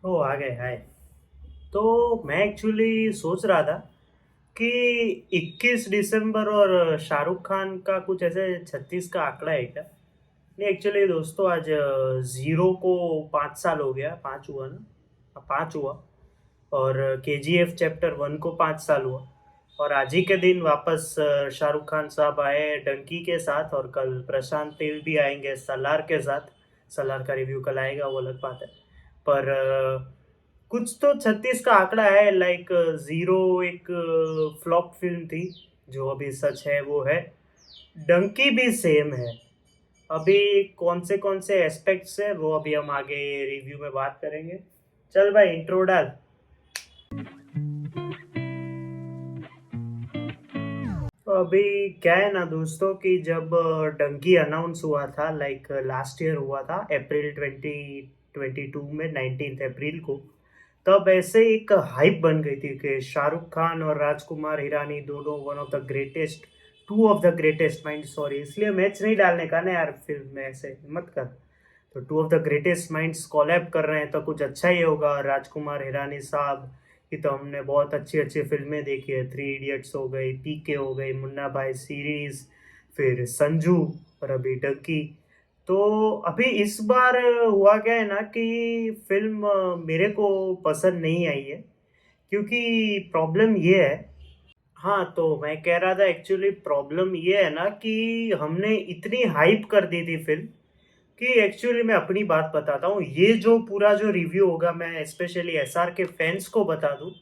ओ आ गए हाय। तो मैं एक्चुअली सोच रहा था कि 21 दिसंबर और शाहरुख खान का कुछ ऐसे 36 का आंकड़ा है क्या। नहीं एक्चुअली दोस्तों आज जीरो को 5 साल हो गया, 5 हुआ ना। 5 हुआ। और KGF चैप्टर 1 को 5 साल हुआ। और आज ही के दिन वापस शाहरुख खान साहब आए डंकी के साथ, और कल प्रशांत तेल भी आएंगे सलार के साथ। सलार का रिव्यू कल आएगा, वो अलग बात है। पर कुछ तो 36 का आंकड़ा है, लाइक जीरो एक फ्लॉप फिल्म थी। जो अभी सच है वो है। डंकी भी सेम है। अभी कौन से एस्पेक्ट्स है वो अभी हम आगे रिव्यू में बात करेंगे। चल भाई इंट्रो डाल। तो अभी क्या है ना दोस्तों कि जब डंकी अनाउंस हुआ था, लाइक लास्ट ईयर हुआ था अप्रैल 2022 में 19 अप्रैल को। तब ऐसे एक हाइप बन गई थी कि शाहरुख खान और राजकुमार हिरानी दोनों one of the greatest, to of the greatest mind, sorry इसलिए मैच नहीं डालने का ना यार, फिल्म में ऐसे मत कर। तो two of the greatest minds collab कर रहे हैं तो कुछ अच्छा ही होगा। राजकुमार हिरानी साहब की तो हमने बहुत अच्छी अच्छी फिल्में देखी है, थ्री इडियट्स हो गई, PK हो गई, मुन्ना भाई सीरीज, फिर संजू, और अभी डग्गी। तो अभी इस बार हुआ क्या है ना कि फिल्म मेरे को पसंद नहीं आई है। क्योंकि प्रॉब्लम ये है। हाँ तो मैं कह रहा था एक्चुअली प्रॉब्लम ये है ना कि हमने इतनी हाइप कर दी थी फिल्म कि एक्चुअली मैं अपनी बात बताता हूँ। ये जो पूरा जो रिव्यू होगा मैं स्पेशली SR के फैंस को बता दूँ,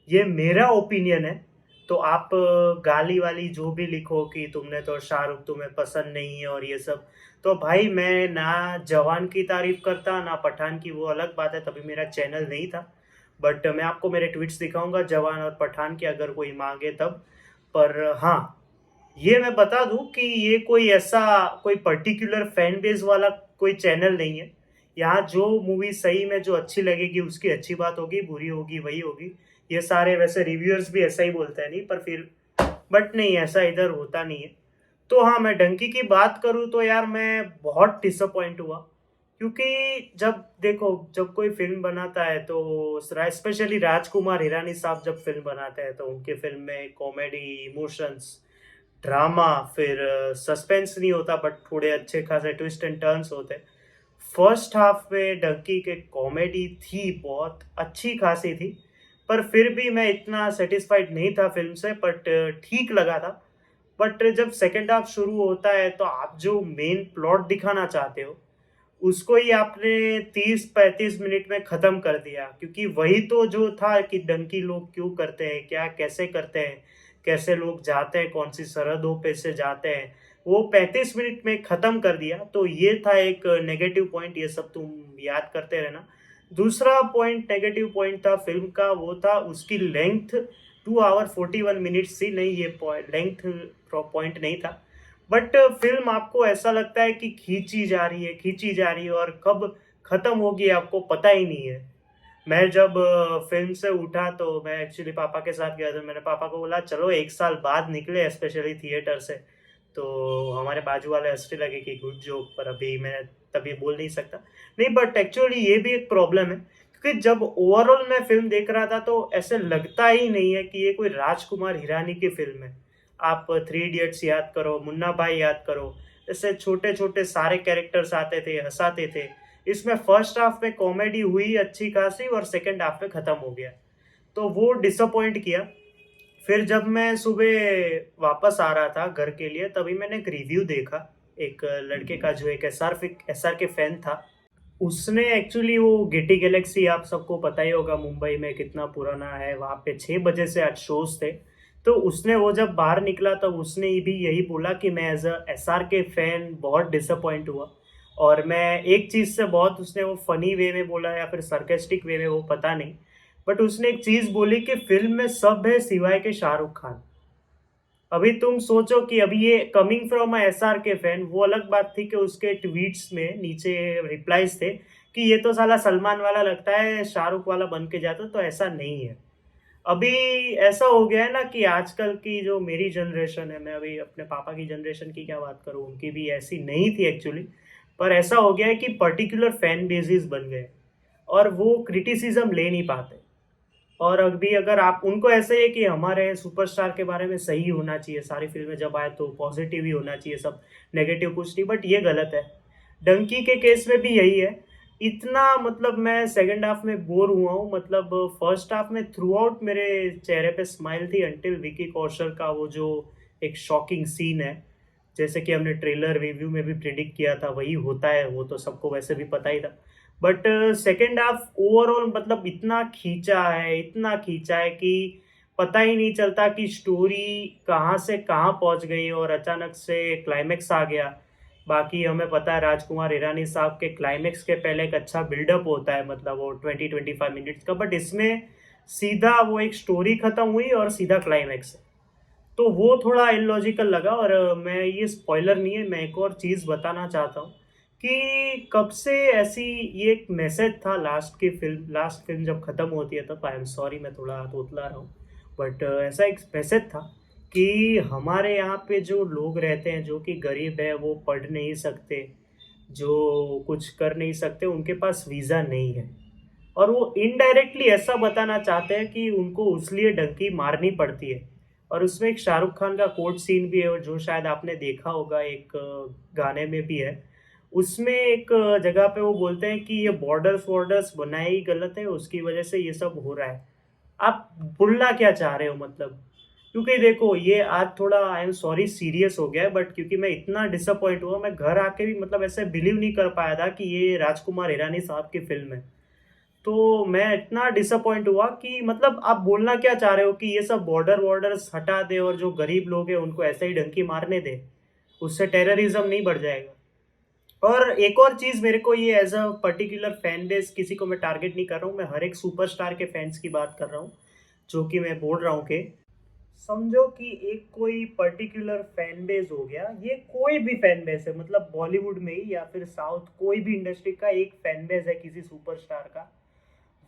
ये मेरा ओपिनियन है। तो आप गाली वाली जो भी लिखो कि तुमने तो शाहरुख तुम्हें पसंद नहीं है और ये सब, तो भाई मैं ना जवान की तारीफ करता ना पठान की, वो अलग बात है, तभी मेरा चैनल नहीं था। बट मैं आपको मेरे ट्वीट्स दिखाऊंगा जवान और पठान के, अगर कोई मांगे तब। पर हाँ, ये मैं बता दूं कि ये कोई ऐसा कोई पर्टिकुलर फैन बेस वाला कोई चैनल नहीं है। यहाँ जो मूवी सही में जो अच्छी लगेगी उसकी अच्छी बात होगी, बुरी होगी वही होगी। ये सारे वैसे रिव्यूअर्स भी ऐसा ही बोलते हैं नहीं, पर फिर बट नहीं, ऐसा इधर होता नहीं है। तो हाँ, मैं डंकी की बात करूँ तो यार मैं बहुत डिसअपॉइंट हुआ। क्योंकि जब देखो, जब कोई फिल्म बनाता है तो स्पेशली राजकुमार हिरानी साहब जब फिल्म बनाते हैं तो उनके फिल्म में कॉमेडी, इमोशंस, ड्रामा, फिर सस्पेंस नहीं होता बट थोड़े अच्छे खासे ट्विस्ट एंड टर्न्स होते। फर्स्ट हाफ में डंकी के कॉमेडी थी, बहुत अच्छी खासी थी। पर फिर भी मैं इतना सेटिस्फाइड नहीं था फिल्म से, बट ठीक लगा था। बट जब सेकेंड हाफ शुरू होता है तो आप जो मेन प्लॉट दिखाना चाहते हो उसको ही आपने 30-35 मिनट में खत्म कर दिया। क्योंकि वही तो जो था कि डंकी लोग क्यों करते हैं, क्या कैसे करते हैं, कैसे लोग जाते हैं, कौन सी सरहदों पे से जाते हैं, वो 35 मिनट में खत्म कर दिया। तो ये था एक नेगेटिव पॉइंट, ये सब तुम याद करते रहना। दूसरा पॉइंट, नेगेटिव पॉइंट था फिल्म का, वो था उसकी लेंथ। 2 आवर 41 मिनट्स थी, नहीं ये लेंथ पॉइंट नहीं था। बट फिल्म आपको ऐसा लगता है कि खींची जा रही है, खींची जा रही है, और कब खत्म होगी आपको पता ही नहीं है। मैं जब फिल्म से उठा तो मैं एक्चुअली पापा के साथ गया था। मैंने पापा को बोला चलो 1 साल बाद निकले स्पेशली थिएटर से। तो हमारे बाजू वाले हंसने लगे कि गुड जोक, पर अभी मैं तभी बोल नहीं सकता। नहीं, बट एक्चुअली ये भी एक प्रॉब्लम है क्योंकि जब ओवरऑल मैं फिल्म देख रहा था तो ऐसे लगता ही नहीं है कि ये कोई राजकुमार हिरानी की फिल्म है। आप थ्री इडियट्स याद करो, मुन्ना भाई याद करो, ऐसे छोटे छोटे सारे कैरेक्टर्स आते थे, हंसाते थे। इसमें फर्स्ट हाफ में कॉमेडी हुई अच्छी खासी और सेकंड हाफ में खत्म हो गया। तो वो डिसअपॉइंट किया। फिर जब मैं सुबह वापस आ रहा था घर के लिए तभी मैंने एक रिव्यू देखा, एक लड़के का जो एक एसआर के फैन था। उसने एक्चुअली वो गेटी गैलेक्सी, आप सबको पता ही होगा मुंबई में कितना पुराना है, वहाँ पे 6 बजे से आज शोज थे। तो उसने वो जब बाहर निकला तब उसने भी यही बोला कि मैं एज अ SR के फैन बहुत डिसअपॉइंट हुआ। और मैं एक चीज़ से बहुत, उसने वो फनी वे में बोला या फिर sarcastic वे में, वो पता नहीं। बट उसने एक चीज़ बोली कि फिल्म में सब है सिवाय के शाहरुख खान। अभी तुम सोचो कि अभी ये कमिंग फ्रॉम SR के फैन, वो अलग बात थी कि उसके ट्वीट्स में नीचे रिप्लाईज थे कि ये तो साला सलमान वाला लगता है, शाहरुख वाला बन के जाता, तो ऐसा नहीं है। अभी ऐसा हो गया है ना कि आजकल की जो मेरी जनरेशन है, मैं अभी अपने पापा की जनरेशन की क्या बात करूं, उनकी भी ऐसी नहीं थी एक्चुअली। पर ऐसा हो गया है कि पर्टिकुलर फैन बेसिस बन गए। और वो क्रिटिसिज्म ले नहीं पाते। और अभी अगर आप उनको ऐसे है कि हमारे सुपरस्टार के बारे में सही होना चाहिए, सारी फिल्में जब आए तो पॉजिटिव ही होना चाहिए, सब नेगेटिव कुछ नहीं, बट ये गलत है। डंकी के केस में भी यही है। इतना मतलब मैं सेकंड हाफ में बोर हुआ हूँ, मतलब फर्स्ट हाफ में थ्रू आउट मेरे चेहरे पे स्माइल थी, अंटिल विकी कौशल का वो जो एक शॉकिंग सीन है, जैसे कि हमने ट्रेलर रिव्यू में भी प्रिडिक्ट किया था वही होता है, वो तो सबको वैसे भी पता ही था। बट सेकेंड हाफ ओवरऑल मतलब इतना खींचा है, इतना खींचा है कि पता ही नहीं चलता कि स्टोरी कहाँ से कहाँ पहुँच गई और अचानक से क्लाइमेक्स आ गया। बाकी हमें पता है राजकुमार हिरानी साहब के क्लाइमेक्स के पहले एक अच्छा बिल्डअप होता है, मतलब वो 20-25 मिनट्स का, बट इसमें सीधा वो एक स्टोरी खत्म हुई और सीधा क्लाइमेक्स। तो वो थोड़ा इलॉजिकल लगा। और मैं ये स्पॉइलर नहीं है, मैं एक और चीज़ बताना चाहता हूँ कि कब से ऐसी ये एक मैसेज था लास्ट फिल्म जब खत्म होती है तब, आई एम सॉरी मैं थोड़ा तोतला रहा हूँ, बट ऐसा एक मैसेज था कि हमारे यहाँ पे जो लोग रहते हैं जो कि गरीब है, वो पढ़ नहीं सकते, जो कुछ कर नहीं सकते, उनके पास वीज़ा नहीं है। और वो इनडायरेक्टली ऐसा बताना चाहते हैं कि उनको उसलिए डंकी मारनी पड़ती है। और उसमें एक शाहरुख खान का कोर्ट सीन भी है, और जो शायद आपने देखा होगा, एक गाने में भी है। उसमें एक जगह पे वो बोलते हैं कि ये बॉर्डर्स वॉर्डर्स बनाए ही गलत है, उसकी वजह से ये सब हो रहा है। आप बोलना क्या चाह रहे हो मतलब? क्योंकि देखो ये आज थोड़ा आई एम सॉरी सीरियस हो गया है, बट क्योंकि मैं इतना डिसअपॉइंट हुआ, मैं घर आके भी मतलब ऐसे बिलीव नहीं कर पाया था कि ये राजकुमार हिरानी साहब की फिल्म है। तो मैं इतना डिसअपॉइंट हुआ कि मतलब आप बोलना क्या चाह रहे हो कि ये सब बॉर्डर वॉर्डर्स हटा दे और जो गरीब लोग हैं उनको ऐसे ही डंकी मारने दे, उससे टेररिज्म नहीं बढ़ जाएगा? और एक और चीज, मेरे को ये as a particular fan base किसी को मैं टारगेट नहीं कर रहा हूँ, मैं हर एक सुपरस्टार के फैंस की बात कर रहा हूँ, जो कि मैं बोल रहा हूँ कि समझो कि एक कोई पर्टिकुलर फैन बेस हो गया, ये कोई भी फैन बेस है, मतलब बॉलीवुड में ही या फिर साउथ कोई भी इंडस्ट्री का एक फैन बेस है किसी सुपरस्टार का।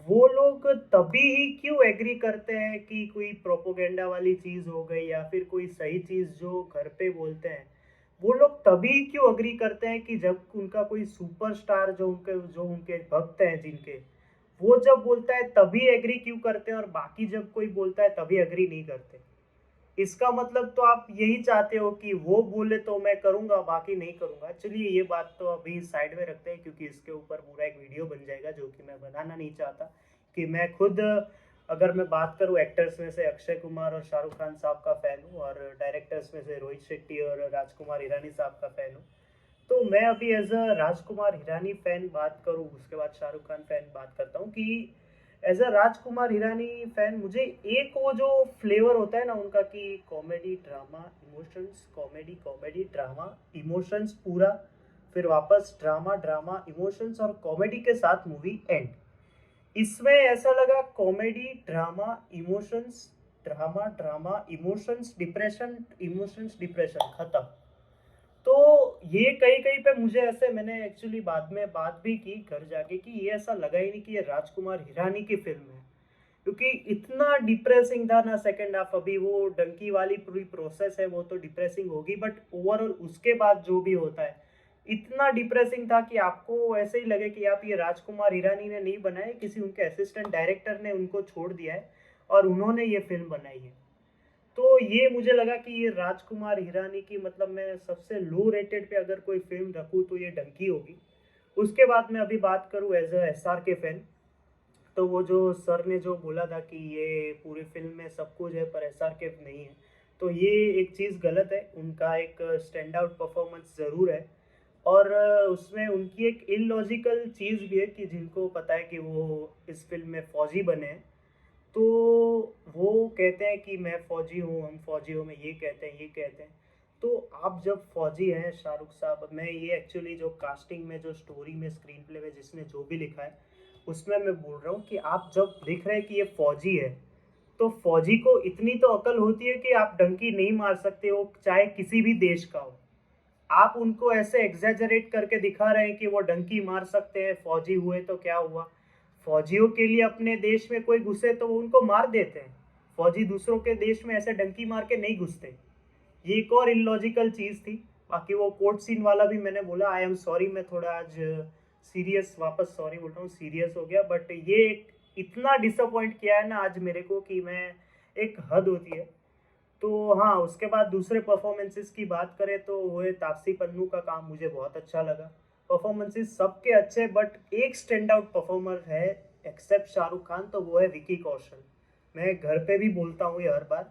वो लोग तभी ही क्यों एग्री करते हैं कि कोई प्रोपोगेंडा वाली चीज हो गई या फिर कोई सही चीज जो घर पे बोलते हैं, वो लोग तभी क्यों अग्री करते हैं कि जब उनका कोई सुपरस्टार जो उनके भक्त हैं जिनके, वो जब बोलता है तभी एग्री क्यों करते हैं, और बाकी जब कोई बोलता है तभी एग्री नहीं करते? इसका मतलब तो आप यही चाहते हो कि वो बोले तो मैं करूंगा, बाकी नहीं करूंगा। चलिए ये बात तो अभी साइड में रखते हैं, क्योंकि इसके ऊपर पूरा एक वीडियो बन जाएगा जो कि मैं बनाना नहीं चाहता। कि मैं खुद अगर मैं बात करूं एक्टर्स में से अक्षय कुमार और शाहरुख खान साहब का फैन हूं, और डायरेक्टर्स में से रोहित शेट्टी और राजकुमार हिरानी साहब का फैन हूं। तो मैं अभी as a Rajkumar Hirani fan बात करूं, उसके बाद शाहरुख खान फैन बात करता हूं कि as a Rajkumar Hirani fan मुझे एक वो जो फ्लेवर होता है ना उनका, कि comedy drama emotions, comedy comedy drama emotions पूरा, फिर वापस ड्रामा ड्रामा इमोशंस और कॉमेडी के साथ मूवी एंड। इसमें ऐसा लगा comedy drama emotions, drama drama emotions depression खत्म। तो ये कहीं कहीं पे मुझे ऐसे, मैंने एक्चुअली बाद में बात भी की घर जाके, कि ये ऐसा लगा ही नहीं कि ये राजकुमार हिरानी की फिल्म है, क्योंकि इतना डिप्रेसिंग था ना सेकंड हाफ। अभी वो डंकी वाली पूरी प्रोसेस है वो तो डिप्रेसिंग होगी, बट ओवरऑल उसके बाद जो भी होता है इतना डिप्रेसिंग था कि आपको ऐसे ही लगे कि आप ये राजकुमार हिरानी ने नहीं बनाए, किसी उनके असिस्टेंट डायरेक्टर ने उनको छोड़ दिया है और उन्होंने ये फिल्म बनाई है। तो ये मुझे लगा कि ये राजकुमार हिरानी की, मतलब मैं सबसे लो रेटेड पे अगर कोई फिल्म रखूँ तो ये डंकी होगी। उसके बाद मैं अभी बात करूँ एज अ SR के फैन, तो वो जो सर ने जो बोला था कि ये पूरी फिल्म में सब कुछ है पर SR के नहीं है, तो ये एक चीज़ गलत है। उनका एक स्टैंड आउट परफॉर्मेंस ज़रूर है, और उसमें उनकी एक इलॉजिकल चीज़ भी है कि जिनको पता है कि वो इस फिल्म में फौजी बने हैं, तो वो कहते हैं कि मैं फौजी हूँ, हम फौजी हो, में ये कहते हैं, ये कहते हैं। तो आप जब फौजी हैं शाहरुख साहब, मैं ये एक्चुअली जो कास्टिंग में, जो स्टोरी में, स्क्रीन प्ले में जिसने जो भी लिखा है उसमें मैं बोल रहा हूँ कि आप जब लिख रहे हैं कि ये फौजी है, तो फौजी को इतनी तो अकल होती है कि आप डंकी नहीं मार सकते हो चाहे किसी भी देश का हो। आप उनको ऐसे एग्जैजरेट करके दिखा रहे हैं कि वो डंकी मार सकते हैं, फौजी हुए तो क्या हुआ। फौजियों के लिए अपने देश में कोई घुसे तो वो उनको मार देते हैं, फौजी दूसरों के देश में ऐसे डंकी मार के नहीं घुसते। ये एक और इलॉजिकल चीज़ थी। बाकी वो कोर्ट सीन वाला भी मैंने बोला, आई एम सॉरी मैं थोड़ा आज सीरियस, वापस सॉरी बोल रहा हूँ, सीरियस हो गया। बट ये इतना डिसअपॉइंट किया है ना आज मेरे को कि मैं, एक हद होती है। तो हाँ, उसके बाद दूसरे परफॉर्मेंसेस की बात करें तो वो है तापसी पन्नू का काम मुझे बहुत अच्छा लगा। परफॉर्मेंसेस सबके अच्छे, बट एक स्टैंड आउट परफॉर्मर है एक्सेप्ट शाहरुख खान, तो वो है विकी कौशल। मैं घर पे भी बोलता हूँ ये हर बार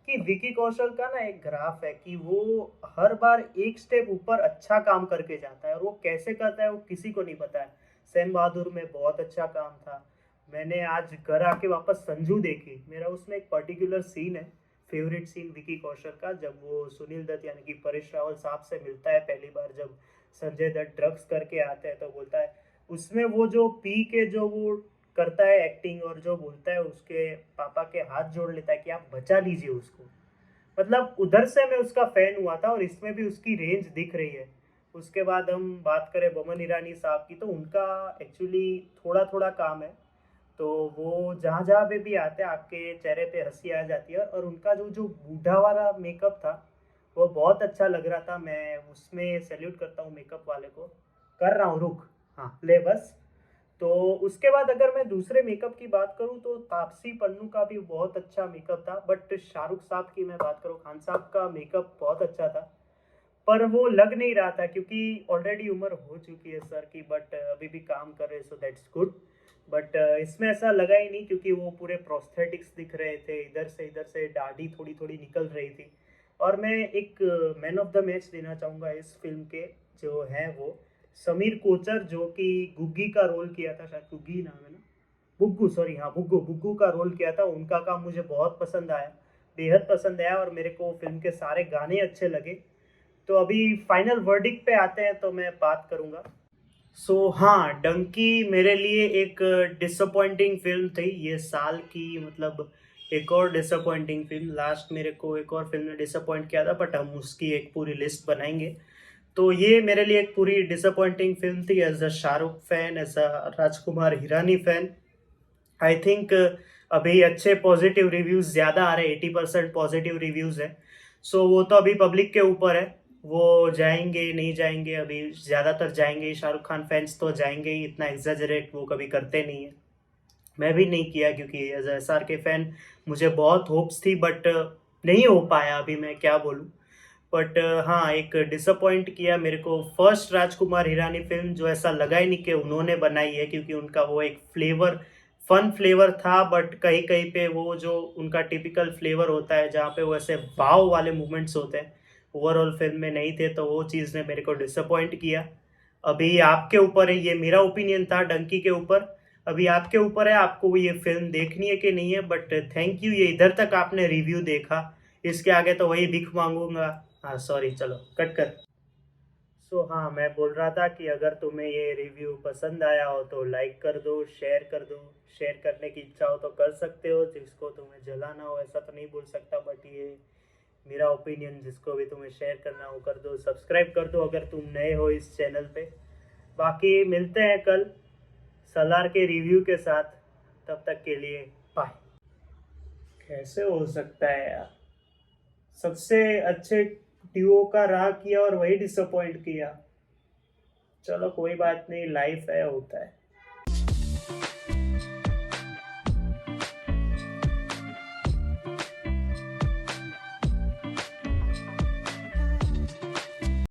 कि विकी कौशल का ना एक ग्राफ है कि वो हर बार एक स्टेप ऊपर अच्छा काम करके जाता है, और वो कैसे करता है वो किसी को नहीं पता है। सैम बहादुर में बहुत अच्छा काम था। मैंने आज घर आके वापस संजू देखी, मेरा उसमें एक पर्टिकुलर सीन है, फेवरेट सीन विकी कौशल का, जब वो सुनील दत्त यानी कि परेश रावल साहब से मिलता है पहली बार, जब संजय दत्त ड्रग्स करके आते हैं तो बोलता है, उसमें वो जो पी के जो वो करता है एक्टिंग, और जो बोलता है उसके पापा के हाथ जोड़ लेता है कि आप बचा लीजिए उसको। मतलब उधर से मैं उसका फैन हुआ था, और इसमें भी उसकी रेंज दिख रही है। उसके बाद हम बात करें बमन ईरानी साहब की, तो उनका एक्चुअली थोड़ा थोड़ा काम है। तो वो जहाँ जहाँ पे भी आते हैं आपके चेहरे पे हंसी आ जाती है, और उनका जो जो बूढ़ा वाला मेकअप था वो बहुत अच्छा लग रहा था। मैं उसमें सैल्यूट करता हूँ मेकअप वाले को। कर रहा हूँ, रुक। हाँ ले बस। तो उसके बाद अगर मैं दूसरे मेकअप की बात करूँ तो तापसी पन्नू का भी बहुत अच्छा मेकअप था, बट शाहरुख साहब की मैं बात करूँ, खान साहब का मेकअप बहुत अच्छा था। पर वो लग नहीं रहा था क्योंकि ऑलरेडी उम्र हो चुकी है सर की, बट अभी भी काम कर रहे, सो दैट्स गुड। बट इसमें ऐसा लगा ही नहीं क्योंकि वो पूरे प्रोस्थेटिक्स दिख रहे थे, इधर से दाढ़ी थोड़ी थोड़ी निकल रही थी। और मैं एक मैन ऑफ द मैच देना चाहूँगा इस फिल्म के, जो है वो समीर कोचर, जो कि गुग्गी का रोल किया था, शायद गुग्गी नाम है ना, बुग्गू, सॉरी, हाँ बुग्गू, बुग्गू का रोल किया था। उनका काम मुझे बहुत पसंद आया, बेहद पसंद आया, और मेरे को फिल्म के सारे गाने अच्छे लगे। तो अभी फाइनल वर्डिक्ट पे आते हैं तो मैं बात करूंगा। हाँ, डंकी मेरे लिए एक डिसअपॉइंटिंग फिल्म थी ये साल की, मतलब एक और डिसअपॉइंटिंग फिल्म। लास्ट मेरे को एक और फिल्म ने डिसअपॉइंट किया था, बट हम उसकी एक पूरी लिस्ट बनाएंगे। तो ये मेरे लिए एक पूरी डिसअपॉइंटिंग फिल्म थी, as a Shahrukh fan, as a Rajkumar Hirani fan. I think अभी अच्छे पॉजिटिव रिव्यूज ज़्यादा आ रहे हैं, 80% पॉजिटिव रिव्यूज है। सो वो तो अभी पब्लिक के ऊपर है, वो जाएंगे नहीं जाएंगे, अभी ज़्यादातर जाएंगे ही, शाहरुख खान फैंस तो जाएंगे ही, इतना एग्जैजरेट वो कभी करते नहीं है। मैं भी नहीं किया क्योंकि एज एस आर के फैन मुझे बहुत होप्स थी, बट नहीं हो पाया, अभी मैं क्या बोलूँ। बट हाँ, एक डिसअपॉइंट किया मेरे को फर्स्ट राजकुमार हिरानी फिल्म, जो ऐसा लगा ही नहीं कि उन्होंने बनाई है, क्योंकि उनका वो एक फ्लेवर, फन फ्लेवर था, बट कहीं कहीं पे वो जो उनका टिपिकल फ्लेवर होता है जहाँ पे वो ऐसे वाव वाले मूवमेंट्स होते हैं, ओवरऑल फिल्म में नहीं थे, तो वो चीज़ ने मेरे को डिसअपॉइंट किया। अभी आपके ऊपर है, ये मेरा ओपिनियन था डंकी के ऊपर। अभी आपके ऊपर है, आपको ये फिल्म देखनी है कि नहीं है, बट थैंक यू, ये इधर तक आपने रिव्यू देखा। इसके आगे तो वही भीख मांगूंगा। हाँ सॉरी, चलो कट कर। हाँ, मैं बोल रहा था कि अगर तुम्हें ये रिव्यू पसंद आया हो तो लाइक कर दो, शेयर कर दो। शेयर करने की इच्छा हो तो कर सकते हो, जिसको तुम्हें जलाना हो ऐसा तो नहीं बोल सकता, बट ये मेरा ओपिनियन, जिसको भी तुम्हें शेयर करना हो कर दो। सब्सक्राइब कर दो अगर तुम नए हो इस चैनल पे। बाकी मिलते हैं कल सलार के रिव्यू के साथ, तब तक के लिए बाय। कैसे हो सकता है यार, सबसे अच्छे ड्यूओ का रहा किया और वही डिसअपॉइंट किया। चलो कोई बात नहीं, लाइफ है, होता है।